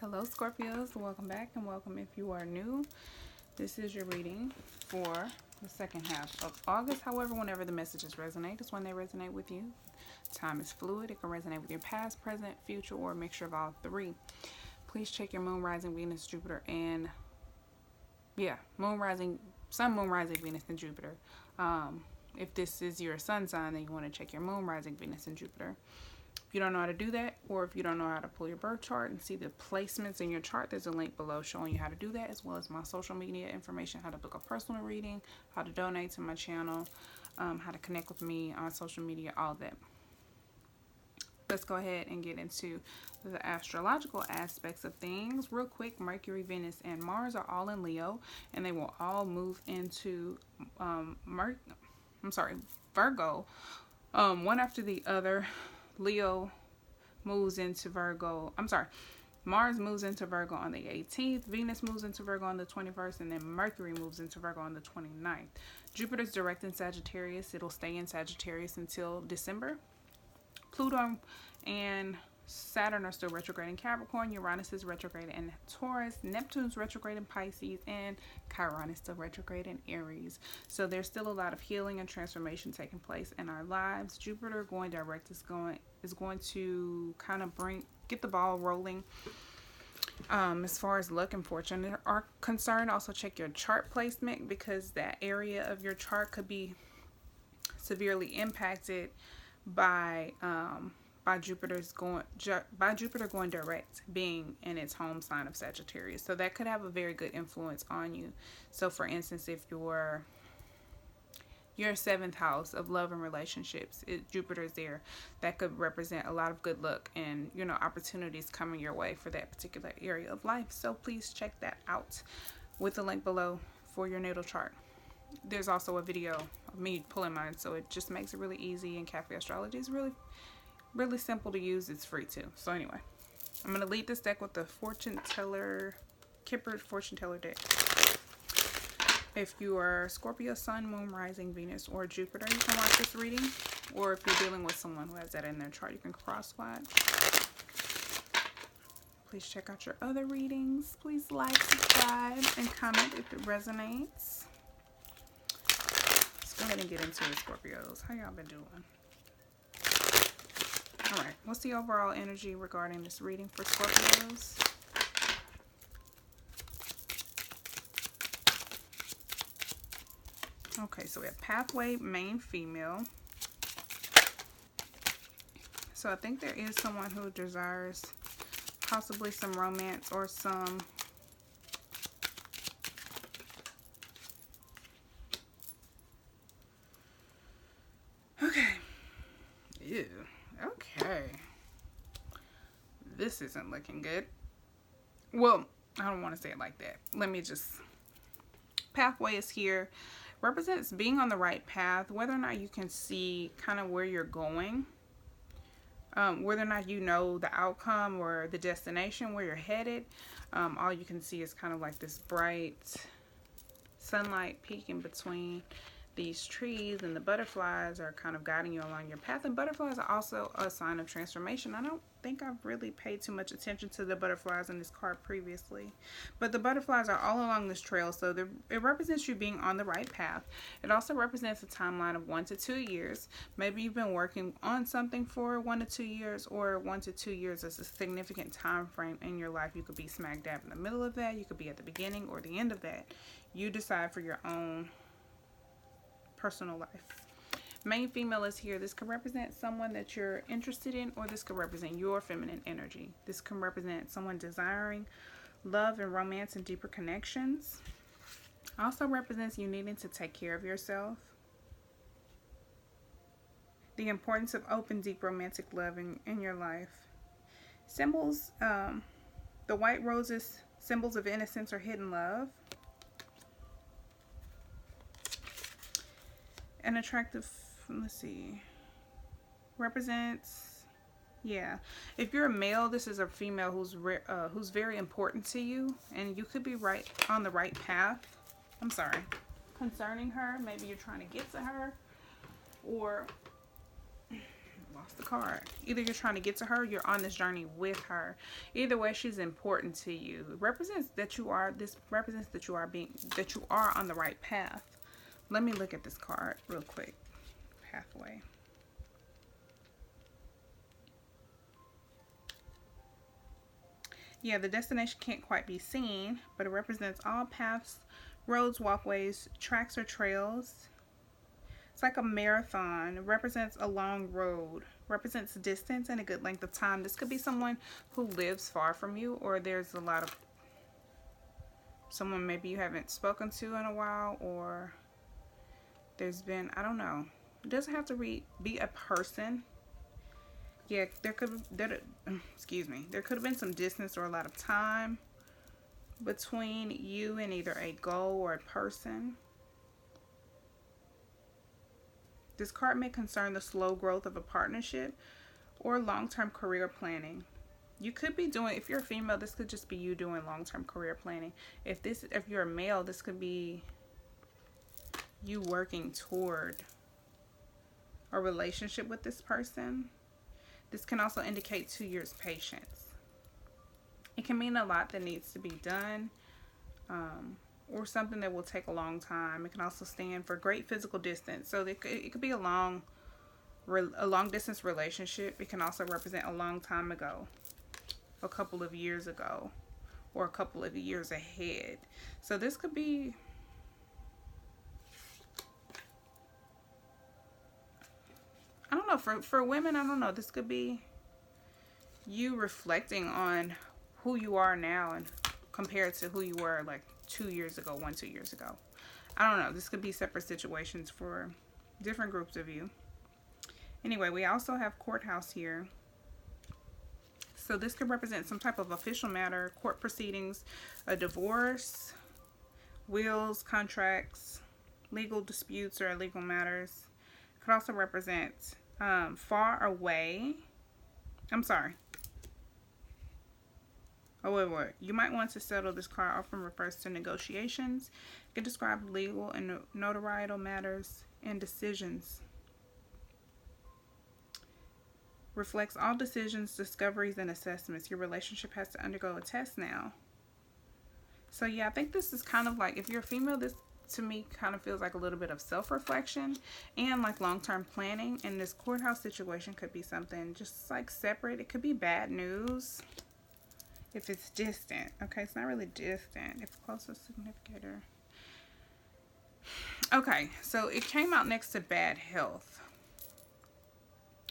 Hello Scorpios, welcome back and welcome if you are new. This is your reading for the second half of August. However, whenever the messages resonate is when they resonate with you. Time is fluid. It can resonate with your past, present, future, or a mixture of all three. Please check your moon, rising, Venus, Jupiter, and moon, rising, sun, moon, rising, Venus, and Jupiter. If this is your sun sign, then you want to check your moon, rising, Venus, and Jupiter. If you don't know how to do that, or if you don't know how to pull your birth chart and see the placements in your chart, there's a link below showing you how to do that, as well as my social media information, how to book a personal reading, how to donate to my channel, how to connect with me on social media, all that. Let's go ahead and get into the astrological aspects of things. Real quick, Mercury, Venus, and Mars are all in Leo, and they will all move into Virgo, one after the other. Leo moves into Virgo. Mars moves into Virgo on the 18th. Venus moves into Virgo on the 21st. And then Mercury moves into Virgo on the 29th. Jupiter's direct in Sagittarius. It'll stay in Sagittarius until December. Pluto and Saturn are still retrograde in Capricorn. Uranus is retrograde in Taurus. Neptune's retrograde in Pisces. And Chiron is still retrograde in Aries. So there's still a lot of healing and transformation taking place in our lives. Jupiter going direct is going to kind of get the ball rolling as far as luck and fortune are concerned. Also check your chart placement, because that area of your chart could be severely impacted by Jupiter going direct, being in its home sign of Sagittarius. So that could have a very good influence on you. So for instance, if your 7th house of love and relationships, Jupiter is there, that could represent a lot of good luck and opportunities coming your way for that particular area of life. So please check that out with the link below for your natal chart. There's also a video of me pulling mine, so it just makes it really easy. And Cafe Astrology is really simple to use. It's free too. So anyway, I'm going to lead this deck with the Kipper Fortune Teller deck. If you are Scorpio, Sun, Moon, Rising, Venus, or Jupiter, you can watch this reading. Or if you're dealing with someone who has that in their chart, you can cross-watch. Please check out your other readings. Please like, subscribe, and comment if it resonates. Let's go ahead and get into it, Scorpios. How y'all been doing? Alright, what's the overall energy regarding this reading for Scorpios? Okay, so we have pathway, main female. So I think there is someone who desires possibly some romance or some Okay. This isn't looking good. Well, I don't want to say it like that. Pathway is here. Represents being on the right path, whether or not you can see kind of where you're going. Whether or not you know the outcome or the destination where you're headed. All you can see is kind of like this bright sunlight peeking between these trees, and the butterflies are kind of guiding you along your path. And butterflies are also a sign of transformation. I don't think I've really paid too much attention to the butterflies in this card previously, but the butterflies are all along this trail. So it represents you being on the right path. It also represents a timeline of 1 to 2 years. Maybe you've been working on something for 1 to 2 years, or 1 to 2 years is a significant time frame in your life. You could be smack dab in the middle of that. You could be at the beginning or the end of that. You decide for your own personal life. Main female is here. This could represent someone that you're interested in, or this could represent your feminine energy. This can represent someone desiring love and romance and deeper connections. Also represents you needing to take care of yourself. The importance of open, deep romantic love in your life. Symbols, the white roses, symbols of innocence or hidden love. An attractive, let's see, represents, if you're a male, this is a female who's very important to you, and you could be on the right path. Concerning her, maybe you're trying to get to her, or lost the card. Either you're trying to get to her, you're on this journey with her. Either way, she's important to you. It represents that you are, this represents that you are on the right path. Let me look at this card real quick. Pathway. Yeah, the destination can't quite be seen, but it represents all paths, roads, walkways, tracks, or trails. It's like a marathon. It represents a long road, represents distance and a good length of time. This could be someone who lives far from you, or there's a lot of someone maybe you haven't spoken to in a while, or there's been, I don't know. It doesn't have to be a person. Yeah, there could have been some distance or a lot of time between you and either a goal or a person. This card may concern the slow growth of a partnership or long-term career planning. You could be doing, if you're a female, this could just be you doing long-term career planning. If you're a male, this could be you working toward a relationship with this person. This can also indicate 2 years patience. It can mean a lot that needs to be done, or something that will take a long time. It can also stand for great physical distance. So it could be a long distance relationship. It can also represent a long time ago, a couple of years ago, or a couple of years ahead. So this could be, I don't know, for women, I don't know, this could be you reflecting on who you are now and compared to who you were like 2 years ago, 2 years ago. I don't know, this could be separate situations for different groups of you. Anyway, we also have courthouse here. So this could represent some type of official matter, court proceedings, a divorce, wills, contracts, legal disputes or legal matters. It could also represent far away. I'm sorry. Oh, wait. You might want to settle. This card often refers to negotiations. It can describe legal and notarial matters and decisions. Reflects all decisions, discoveries, and assessments. Your relationship has to undergo a test now. So yeah, I think this is kind of like, if you're a female, this to me kind of feels like a little bit of self-reflection and like long-term planning. And this courthouse situation could be something just like separate. It could be bad news if it's distant. Okay, it's not really distant. If closest significator. Okay, so it came out next to bad health.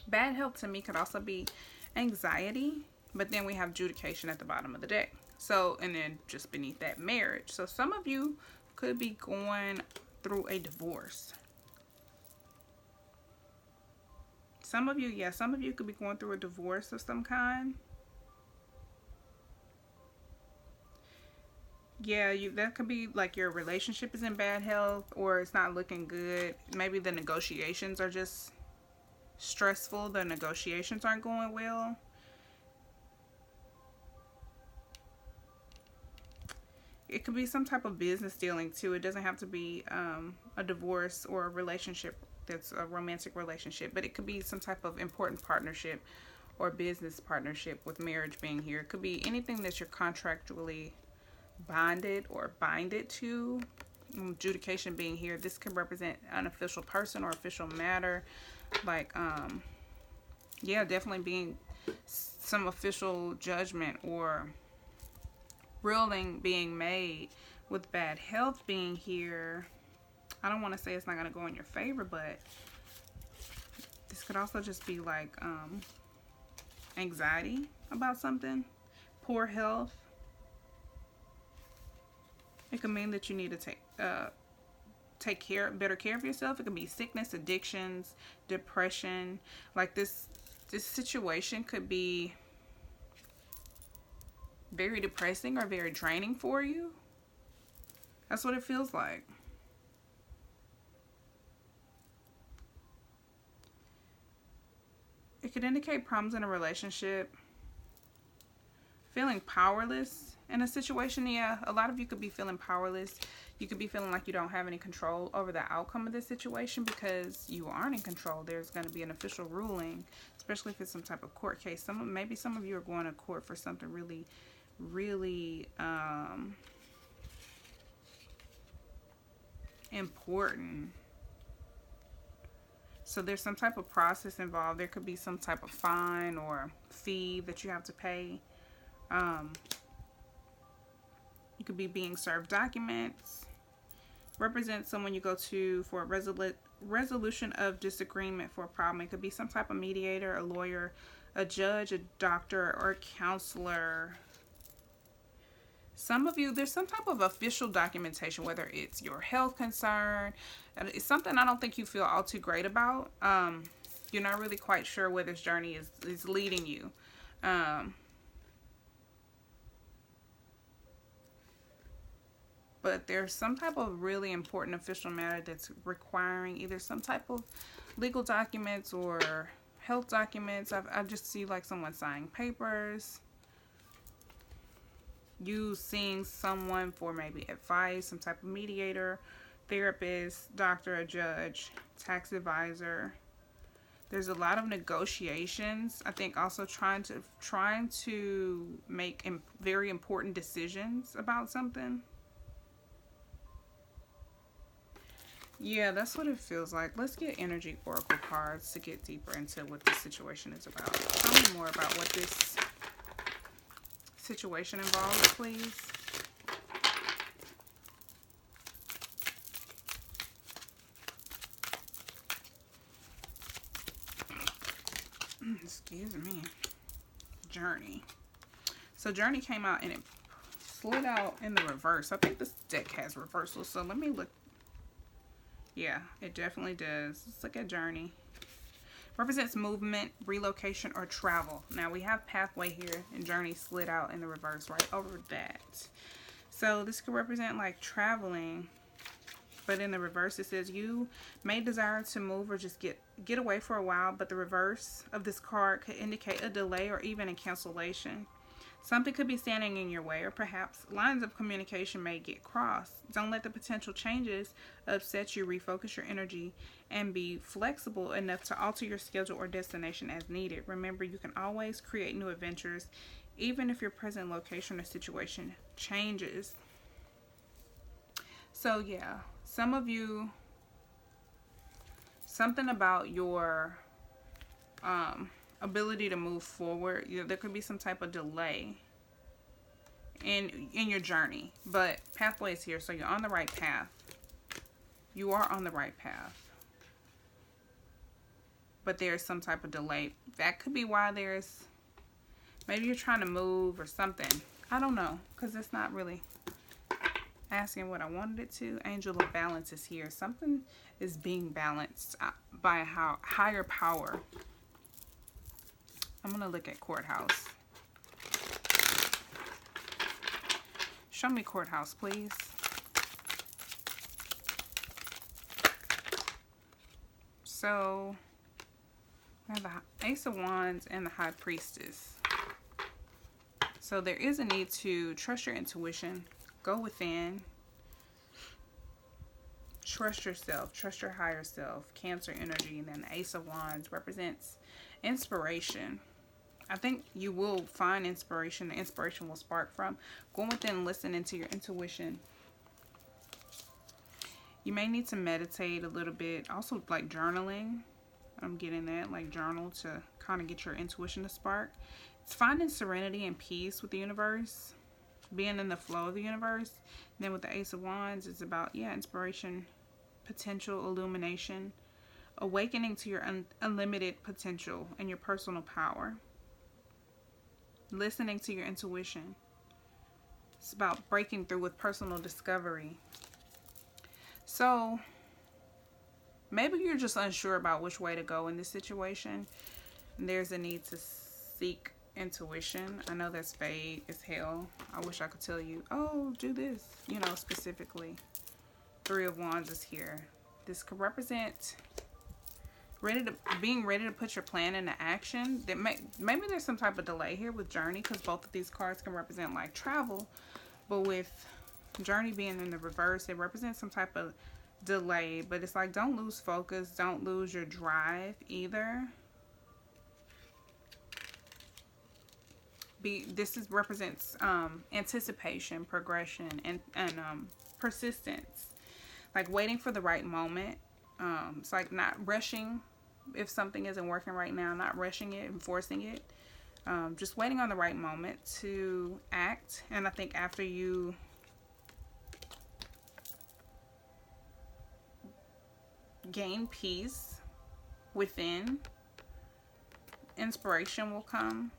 Bad health to me could also be anxiety, but then we have adjudication at the bottom of the deck. So, and then just beneath that, marriage. So some of you could be going through a divorce. Some of you could be going through a divorce of some kind. Yeah, that could be like your relationship is in bad health or it's not looking good. Maybe the negotiations are just stressful. The negotiations aren't going well. It could be some type of business dealing too. It doesn't have to be a divorce or a relationship that's a romantic relationship, but it could be some type of important partnership or business partnership, with marriage being here. It could be anything that you're contractually bonded or binded to. Adjudication being here, this could represent an official person or official matter, like yeah, definitely being some official judgment or ruling being made. With bad health being here, I don't want to say it's not going to go in your favor, but this could also just be like anxiety about something, poor health. It could mean that you need to take better care of yourself. It could be sickness, addictions, depression. Like this situation could be very depressing or very draining for you. That's what it feels like. It could indicate problems in a relationship, feeling powerless in a situation. Yeah, a lot of you could be feeling powerless. You could be feeling like you don't have any control over the outcome of this situation because you aren't in control. There's going to be an official ruling, especially if it's some type of court case. Maybe some of you are going to court for something really, really important. So there's some type of process involved. There could be some type of fine or fee that you have to pay. You could be being served documents. Represents someone you go to for a resolution of disagreement for a problem. It could be some type of mediator, a lawyer, a judge, a doctor, or a counselor. Some of you, there's some type of official documentation, whether it's your health concern. It's something I don't think you feel all too great about. You're not really quite sure where this journey is leading you. But there's some type of really important official matter that's requiring either some type of legal documents or health documents. I just see like someone signing papers. You seeing someone for maybe advice, some type of mediator, therapist, doctor, a judge, tax advisor. There's a lot of negotiations. I think also trying to make very important decisions about something. Yeah, that's what it feels like. Let's get energy oracle cards to get deeper into what this situation is about. Tell me more about what this situation involves, please. Excuse me. Journey. So Journey came out and it slid out in the reverse. I think this deck has reversals. So let me look. Yeah, it definitely does. Let's look at Journey. Represents movement, relocation, or travel. Now we have pathway here and Journey slid out in the reverse right over that. So this could represent like traveling, but in the reverse it says you may desire to move or just get away for a while, but the reverse of this card could indicate a delay or even a cancellation. Something could be standing in your way, or perhaps lines of communication may get crossed. Don't let the potential changes upset you. Refocus your energy and be flexible enough to alter your schedule or destination as needed. Remember, you can always create new adventures, even if your present location or situation changes. So yeah, some of you, something about your ability to move forward, there could be some type of delay in your journey, but pathway is here, so you're on the right path. You are on the right path, but there's some type of delay. That could be why maybe you're trying to move or something. I don't know, because it's not really asking what I wanted it to. Angel of Balance is here. Something is being balanced by a higher power. I'm going to look at Courthouse. Show me Courthouse, please. So, we have the Ace of Wands and the High Priestess. So, there is a need to trust your intuition. Go within. Trust yourself. Trust your higher self. Cancer energy. And then the Ace of Wands represents inspiration. I think you will find inspiration. The inspiration will spark from going within and listening to your intuition. You may need to meditate a little bit. Also, like journaling. I'm getting that. Like journal to kind of get your intuition to spark. It's finding serenity and peace with the universe. Being in the flow of the universe. And then with the Ace of Wands, it's about, inspiration, potential, illumination. Awakening to your unlimited potential and your personal power. Listening to your intuition. It's about breaking through with personal discovery. So, maybe you're just unsure about which way to go in this situation. And there's a need to seek intuition. I know that's vague as hell. I wish I could tell you, oh, do this, specifically. Three of Wands is here. This could represent being ready to put your plan into action. Maybe there's some type of delay here with Journey, because both of these cards can represent like travel, but with Journey being in the reverse, it represents some type of delay, but it's like don't lose focus, don't lose your drive either. This represents anticipation, progression, and persistence, like waiting for the right moment. It's like not rushing if something isn't working right now, not rushing it and forcing it. Just waiting on the right moment to act. And I think after you gain peace within, inspiration will come.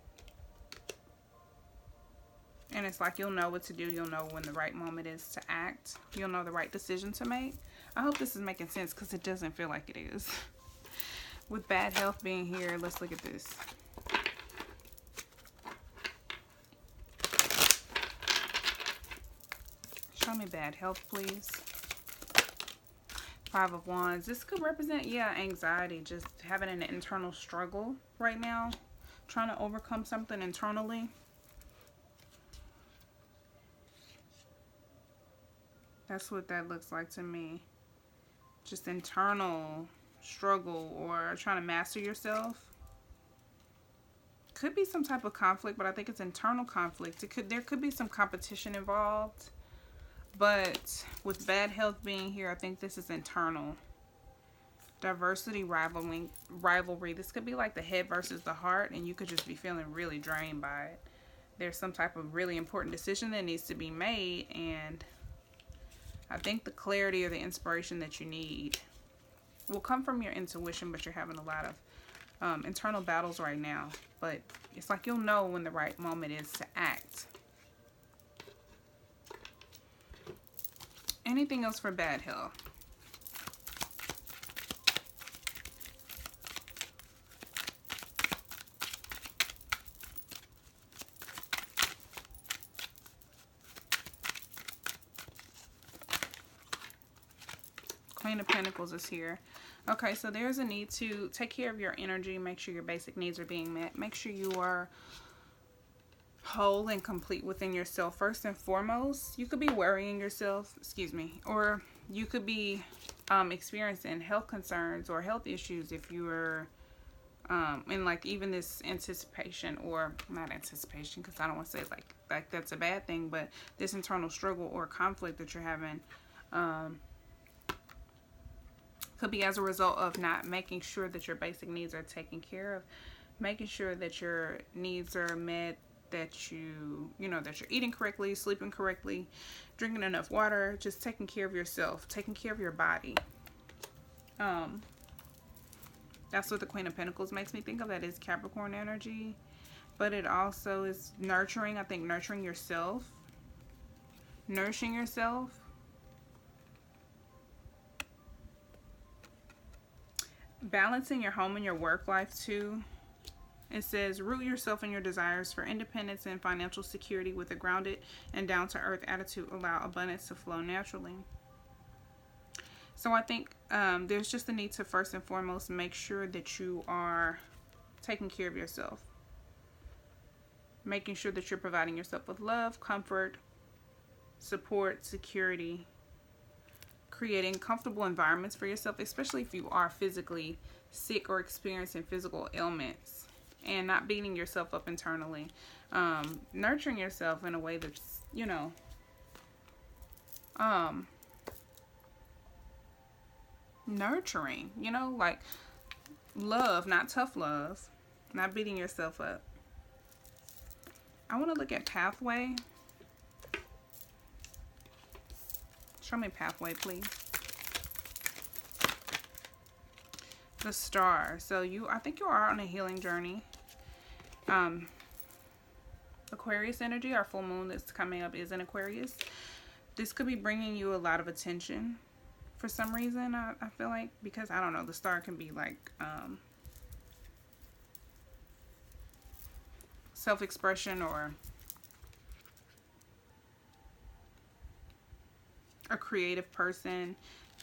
And it's like you'll know what to do. You'll know when the right moment is to act. You'll know the right decision to make. I hope this is making sense because it doesn't feel like it is. With bad health being here, let's look at this. Show me bad health, please. 5 of Wands. This could represent, yeah, anxiety. Just having an internal struggle right now. Trying to overcome something internally. That's what that looks like to me. Just internal struggle or trying to master yourself. Could be some type of conflict, but I think it's internal conflict. There could be some competition involved. But with bad health being here, I think this is internal. Diversity, rivalry. This could be like the head versus the heart, and you could just be feeling really drained by it. There's some type of really important decision that needs to be made, and I think the clarity or the inspiration that you need will come from your intuition, but you're having a lot of internal battles right now. But it's like you'll know when the right moment is to act. Anything else for bad health? Queen of Pentacles is here. Okay, so there's a need to take care of your energy. Make sure your basic needs are being met. Make sure you are whole and complete within yourself first and foremost. You could be worrying yourself, or you could be experiencing health concerns or health issues if you are in like even this anticipation, or not anticipation because I don't want to say like that's a bad thing, but this internal struggle or conflict that you're having could be as a result of not making sure that your basic needs are taken care of, making sure that your needs are met, that that you're eating correctly, sleeping correctly, drinking enough water, just taking care of yourself, taking care of your body. That's what the Queen of Pentacles makes me think of. That is Capricorn energy, but it also is nurturing. I think nurturing yourself, nourishing yourself. Balancing your home and your work life too. It says, root yourself in your desires for independence and financial security with a grounded and down-to-earth attitude. Allow abundance to flow naturally. So I think there's just a need to first and foremost make sure that you are taking care of yourself. Making sure that you're providing yourself with love, comfort, support, security. Creating comfortable environments for yourself, especially if you are physically sick or experiencing physical ailments, and not beating yourself up internally. Nurturing yourself in a way that's, nurturing, like love, not tough love, not beating yourself up. I want to look at pathway. Show me pathway, please. The Star. So I think you are on a healing journey. Aquarius energy, our full moon that's coming up is in Aquarius. This could be bringing you a lot of attention for some reason. I feel like, because I don't know, the Star can be like self-expression or a creative person.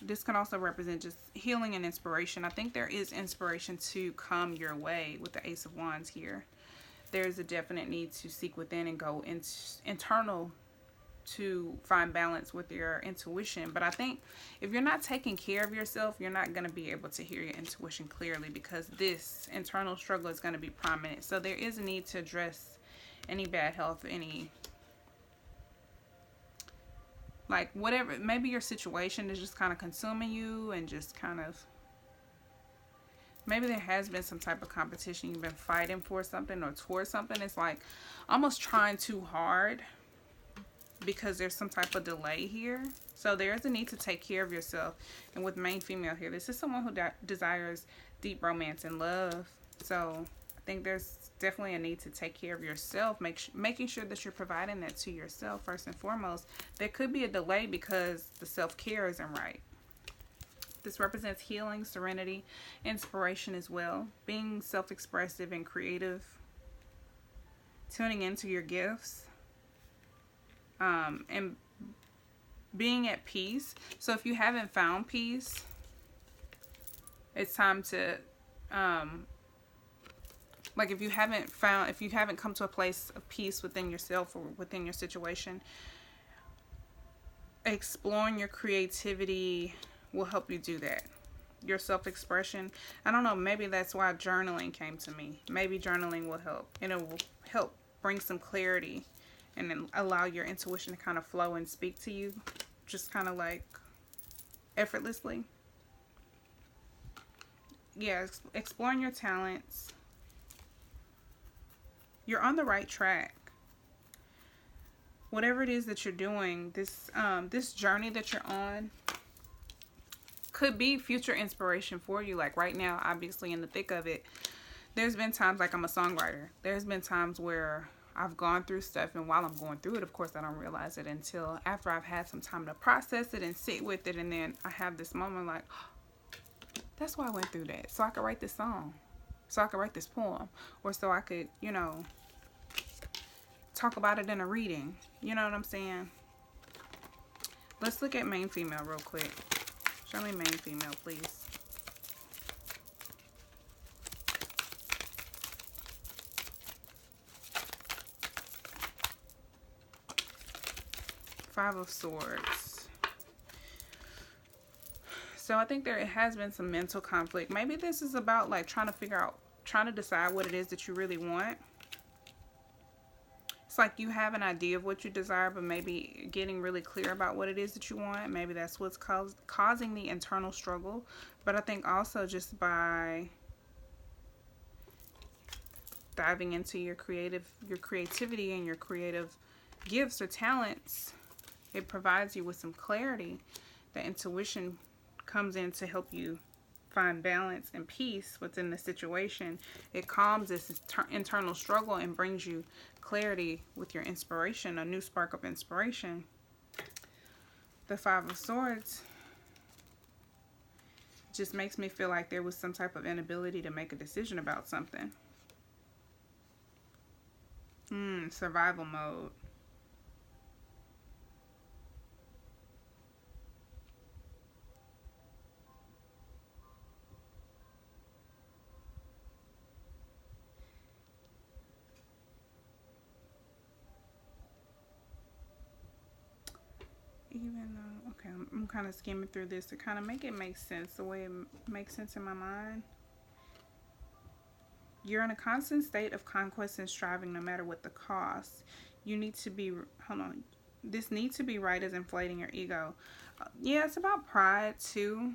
This can also represent just healing and inspiration. I think there is inspiration to come your way with the Ace of Wands here. There's a definite need to seek within and go internal to find balance with your intuition. But I think if you're not taking care of yourself, you're not going to be able to hear your intuition clearly, because this internal struggle is going to be prominent. So there is a need to address any bad health, any, like, whatever, maybe your situation is just kind of consuming you, and just kind of, maybe there has been some type of competition. You've been fighting for something or towards something. It's like almost trying too hard, because there's some type of delay here. So there is a need to take care of yourself. And with main female here, this is someone who desires deep romance and love. So I think there's definitely a need to take care of yourself, making sure that you're providing that to yourself first and foremost. There could be a delay because the self-care isn't right. This represents healing, serenity, inspiration as well. Being self-expressive and creative. Tuning into your gifts. And being at peace. So if you haven't found peace, it's time to, like, if you haven't come to a place of peace within yourself or within your situation, exploring your creativity will help you do that. Your self-expression. I don't know, maybe that's why journaling came to me. Maybe journaling will help. And it will help bring some clarity and then allow your intuition to kind of flow and speak to you, just kind of like effortlessly. Yeah, exploring your talents. You're on the right track. Whatever it is that you're doing, this journey that you're on could be future inspiration for you. Like right now, obviously in the thick of it, there's been times, like, I'm a songwriter. There's been times where I've gone through stuff, and while I'm going through it, of course, I don't realize it until after I've had some time to process it and sit with it, and then I have this moment like, oh, that's why I went through that. So I could write this song. So I could write this poem. Or so I could, you know, talk about it in a reading. You know what I'm saying? Let's look at main female real quick. Show me main female, please. Five of Swords. So I think there has been some mental conflict. Maybe this is about, like, trying to decide what it is that you really want. It's like you have an idea of what you desire, but maybe getting really clear about what it is that you want. Maybe that's what's causing the internal struggle. But I think also just by diving into your creativity and your creative gifts or talents, it provides you with some clarity. The intuition comes in to help you find balance and peace within the situation. It calms this internal struggle and brings you clarity with your inspiration, a new spark of inspiration. The Five of Swords just makes me feel like there was some type of inability to make a decision about something. Survival mode. Even though, okay, I'm kind of skimming through this to kind of make it make sense, the way it makes sense in my mind. You're in a constant state of conquest and striving no matter what the cost. You need to be, hold on, this need to be right is inflating your ego. Yeah, it's about pride too.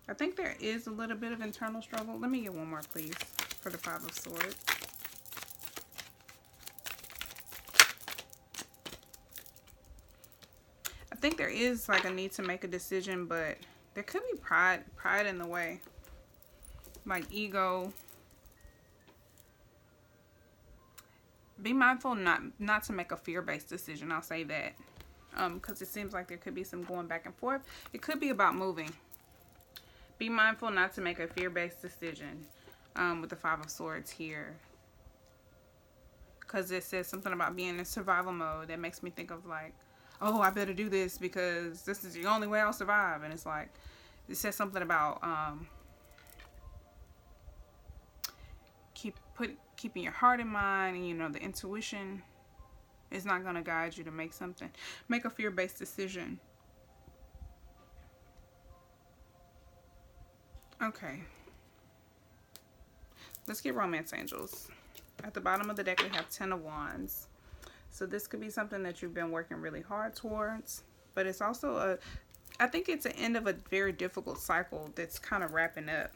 I think there is a little bit of internal struggle. Let me get one more, please, for the Five of Swords. I think there is like a need to make a decision, but there could be pride in the way. Like ego. Be mindful not to make a fear-based decision. I'll say that. Because it seems like there could be some going back and forth. It could be about moving. Be mindful not to make a fear-based decision with the Five of Swords here. Because it says something about being in survival mode. That makes me think of like, oh, I better do this because this is the only way I'll survive. And it's like, it says something about keeping your heart in mind and, you know, the intuition. It's not going to guide you to make a fear-based decision. Okay. Let's get romance angels. At the bottom of the deck, we have 10 of Wands. So this could be something that you've been working really hard towards. But it's also I think it's the end of a very difficult cycle that's kind of wrapping up.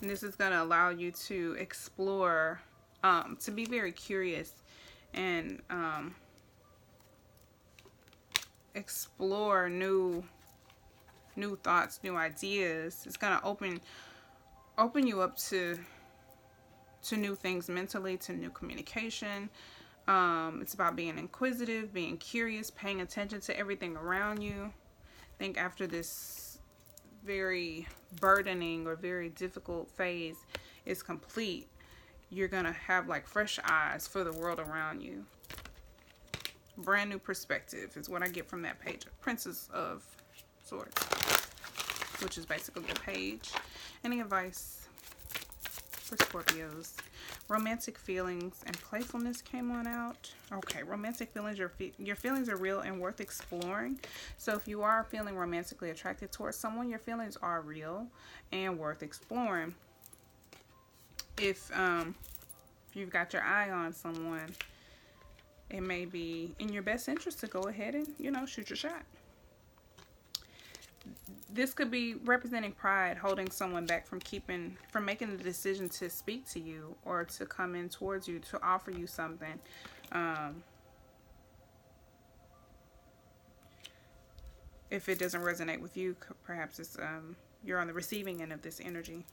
And this is going to allow you to explore, to be very curious and explore new thoughts, new ideas. It's going to open you up to new things mentally, to new communication. It's about being inquisitive, being curious, paying attention to everything around you. I think after this very burdening or very difficult phase is complete, you're gonna have like fresh eyes for the world around you. Brand new perspective is what I get from that page. Princess of Swords, which is basically a page. Any advice for Scorpios? Romantic feelings and playfulness came on out. Okay, romantic feelings. Your feelings are real and worth exploring. So if you are feeling romantically attracted towards someone, your feelings are real and worth exploring. If you've got your eye on someone, it may be in your best interest to go ahead and, you know, shoot your shot. This could be representing pride, holding someone back from making the decision to speak to you or to come in towards you, to offer you something. If it doesn't resonate with you, perhaps it's you're on the receiving end of this energy.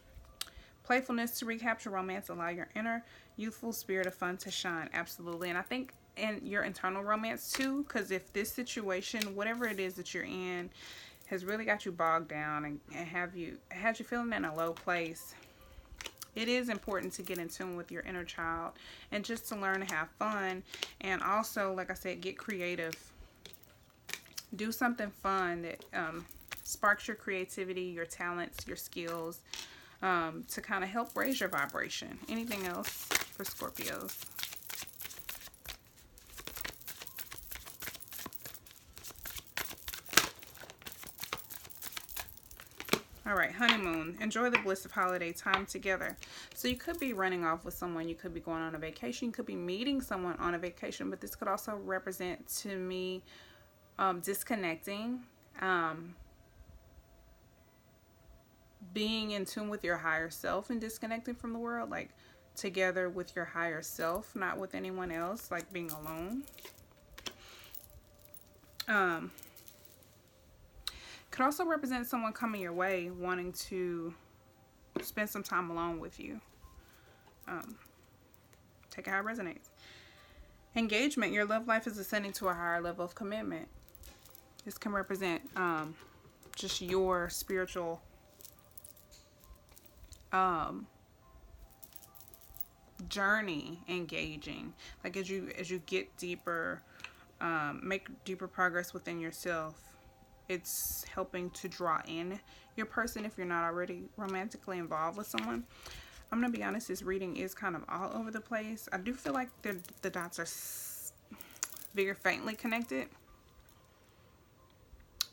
Playfulness to recapture romance, allow your inner youthful spirit of fun to shine. Absolutely. And I think in your internal romance too, because if this situation, whatever it is that you're in, has really got you bogged down and had you feeling in a low place, it is important to get in tune with your inner child and just to learn to have fun. And also, like I said, get creative. Do something fun that sparks your creativity, your talents, your skills, to kind of help raise your vibration. Anything else for Scorpios? All right, honeymoon. Enjoy the bliss of holiday time together. So you could be running off with someone. You could be going on a vacation. You could be meeting someone on a vacation. But this could also represent to me disconnecting, being in tune with your higher self and disconnecting from the world. Like together with your higher self, not with anyone else. Like being alone. Could also represent someone coming your way wanting to spend some time alone with you. Take it how it resonates. Engagement. Your love life is ascending to a higher level of commitment. This can represent just your spiritual journey engaging. Like as you get deeper, make deeper progress within yourself. It's helping to draw in your person if you're not already romantically involved with someone. I'm going to be honest, this reading is kind of all over the place. I do feel like the dots are very faintly connected.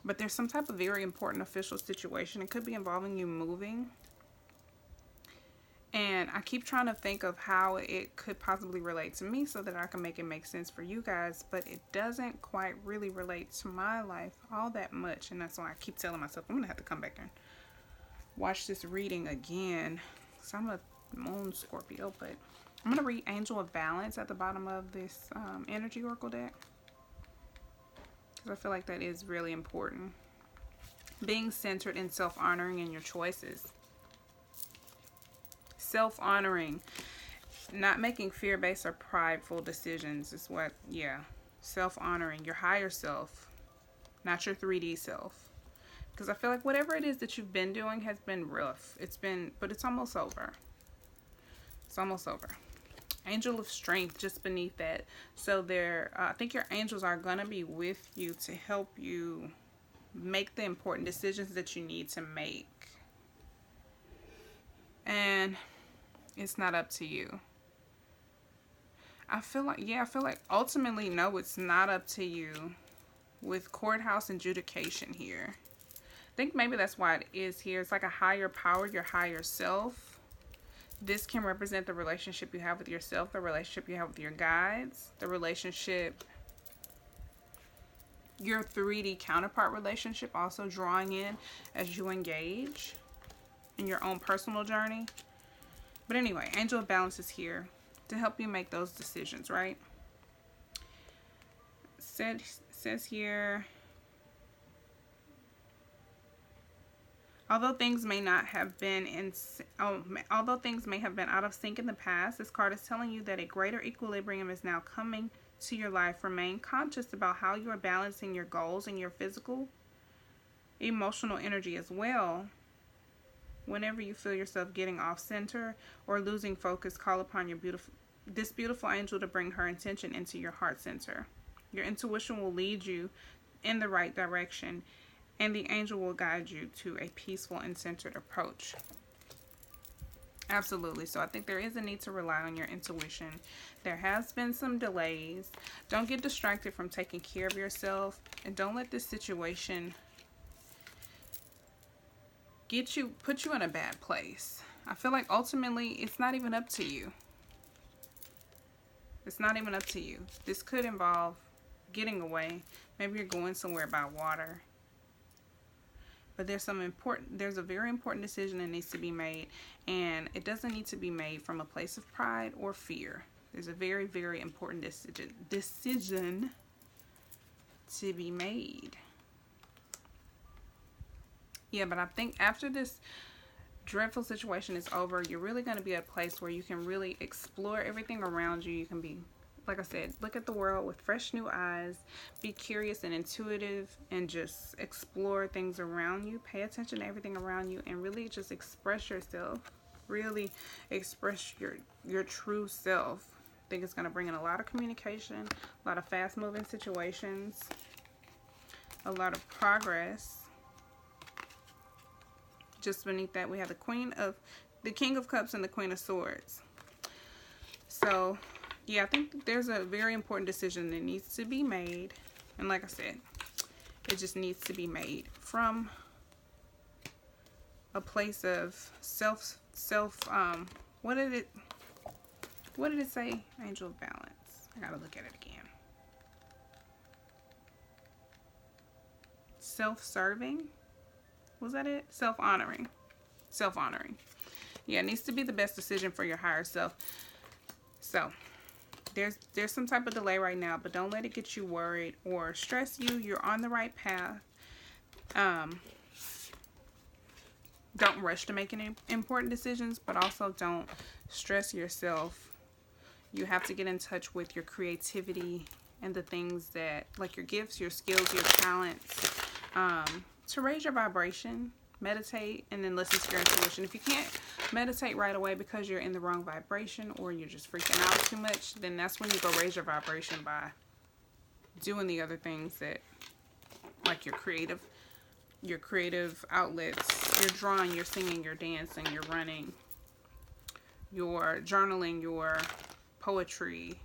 But there's some type of very important official situation. It could be involving you moving. And I keep trying to think of how it could possibly relate to me so that I can make it make sense for you guys. But it doesn't quite really relate to my life all that much. And that's why I keep telling myself I'm going to have to come back and watch this reading again. So I'm a moon Scorpio. But I'm going to read Angel of Balance at the bottom of this energy oracle deck. Because I feel like that is really important. Being centered and self-honoring in your choices. Self-honoring, not making fear-based or prideful decisions is what, yeah. Self-honoring, your higher self, not your 3D self. Because I feel like whatever it is that you've been doing has been rough. But it's almost over. It's almost over. Angel of Strength just beneath that. So I think your angels are going to be with you to help you make the important decisions that you need to make. And it's not up to you. I feel like, yeah, I feel like ultimately, no, it's not up to you with courthouse adjudication here. I think maybe that's why it is here. It's like a higher power, your higher self. This can represent the relationship you have with yourself, the relationship you have with your guides, the relationship, your 3D counterpart relationship also drawing in as you engage in your own personal journey. But anyway, Angel of Balance is here to help you make those decisions, right? Says here, although things may have been out of sync in the past, this card is telling you that a greater equilibrium is now coming to your life. Remain conscious about how you are balancing your goals and your physical, emotional energy as well. Whenever you feel yourself getting off center or losing focus, call upon this beautiful angel to bring her intention into your heart center. Your intuition will lead you in the right direction, and the angel will guide you to a peaceful and centered approach. Absolutely. So I think there is a need to rely on your intuition. There has been some delays. Don't get distracted from taking care of yourself, and don't let this situation put you in a bad place. I feel like ultimately it's not even up to you. It's not even up to you. This could involve getting away. Maybe you're going somewhere by water. But there's a very important decision that needs to be made, and it doesn't need to be made from a place of pride or fear. There's a very, very important decision to be made. Yeah, but I think after this dreadful situation is over, you're really going to be at a place where you can really explore everything around you. You can be, like I said, look at the world with fresh new eyes, be curious and intuitive, and just explore things around you. Pay attention to everything around you and really just express yourself. Really express your true self. I think it's going to bring in a lot of communication, a lot of fast moving situations, a lot of progress. Just beneath that, we have the King of Cups and the Queen of Swords. So, yeah, I think there's a very important decision that needs to be made. And like I said, it just needs to be made from a place of what did it say? Angel of Balance. I gotta look at it again. Self-serving? Was that it? Self-honoring. Self-honoring. Yeah, it needs to be the best decision for your higher self. So, there's some type of delay right now, but don't let it get you worried or stress you. You're on the right path. Don't rush to make any important decisions, but also don't stress yourself. You have to get in touch with your creativity and the things that, like your gifts, your skills, your talents, to raise your vibration. Meditate and then listen to your intuition. If you can't meditate right away because you're in the wrong vibration or you're just freaking out too much, then that's when you go raise your vibration by doing the other things that, like your creative outlets. You're drawing, you're singing, you're dancing, you're running, you're journaling, your poetry,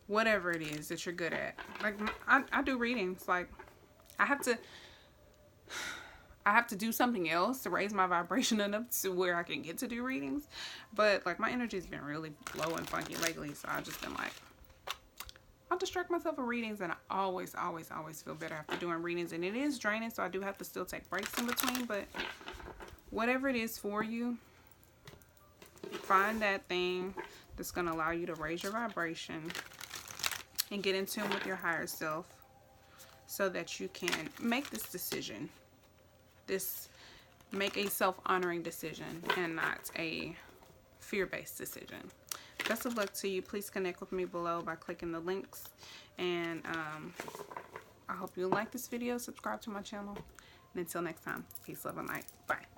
whatever it is that you're good at. Like I do readings. Like I have to do something else to raise my vibration enough to where I can get to do readings. But like my energy's been really low and funky lately, so I've just been like, I'll distract myself with readings, and I always feel better after doing readings. And it is draining, so I do have to still take breaks in between. But whatever it is for you, find that thing that's going to allow you to raise your vibration and get in tune with your higher self so that you can make this decision. Make a self-honoring decision and not a fear-based decision. Best of luck to you. Please connect with me below by clicking the links. And I hope you like this video. Subscribe to my channel. And until next time, peace, love, and light. Bye.